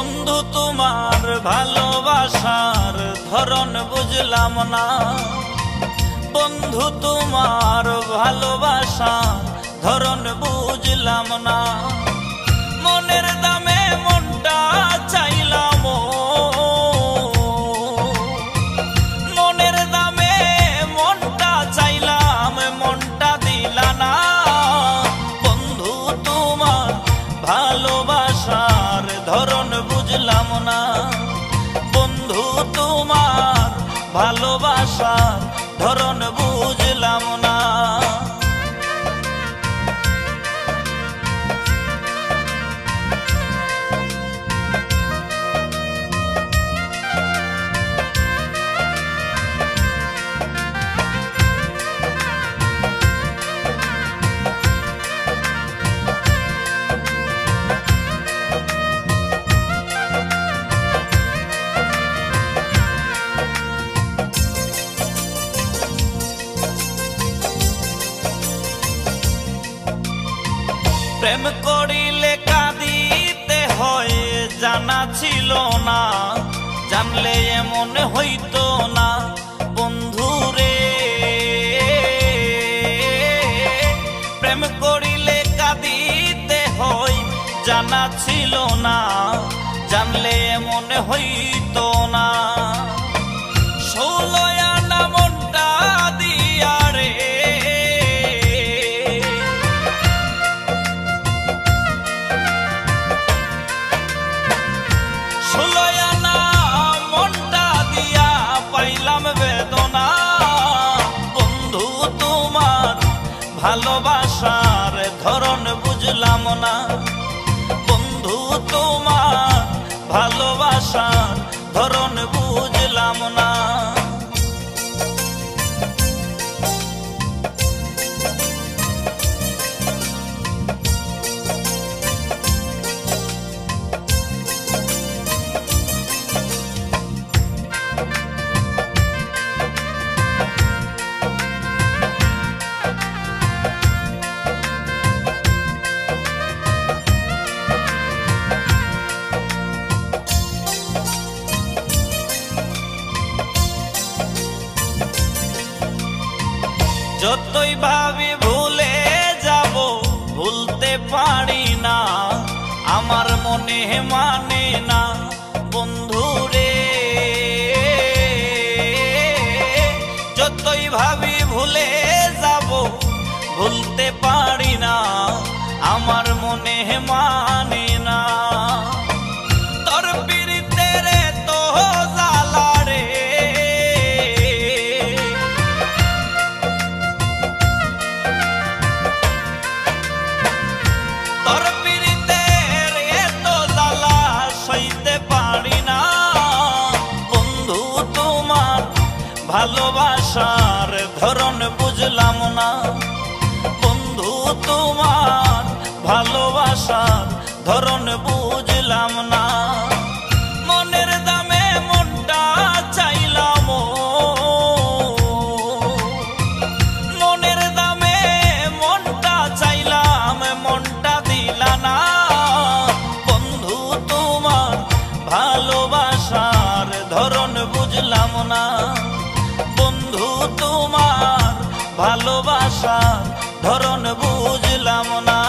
বন্ধু তোমার ভালোবাসার ধরন বুঝলাম না, বন্ধু তোমার ভালোবাসার ধরন বুঝলাম না। মনের দামে মনটা চাইলাম, মনের দামে মনটা চাইলাম, মনটা দিলা না। বন্ধু তোমার ভালোবাসার ধরন বুঝলাম না, বন্ধু তোমার ভালোবাসার ধরন বুঝলাম না। প্রেম করিলে কাঁদিতে হয় জানা ছিল না, জানলে এমন হইতো না বন্ধু রে। প্রেম করিলে কাঁদিতে হয় জানা ছিল না, জানলে এমন হইতো না। 16 আনা মনটা দিয়া রে, 16 আনা মনটা দিয়া পাইলাম বেদনা। বন্ধু তোমার ভালোবাসার ধরন বুঝলাম না, বন্ধু তোমার ভালোবাসার ধরন বুঝলাম না। যতই ভাবি ভুলে যাব ভুলতে পারি না, আমার মনে মানে না বন্ধু রে। যতই ভাবি ভুলে যাব ভুলতে পারি না, আমার মনে মানে না। তোর পিরিতের তো জ্বালা রে, তোর পিরিতের এত জ্বালা সইতে পারি না। বন্ধু তোমার ভালোবাসার ধরন বুঝলাম না, বন্ধু তোমার ভালোবাসার ধরন বুঝলাম না। মনের দামে মনটা চাইলাম, মনের দামে মনটা চাইলাম, মনটা দিলা না। বন্ধু তোমার ভালোবাসার ধরন বুঝলাম না, বন্ধু তোমার ভালোবাসার ধরন বুঝলাম না।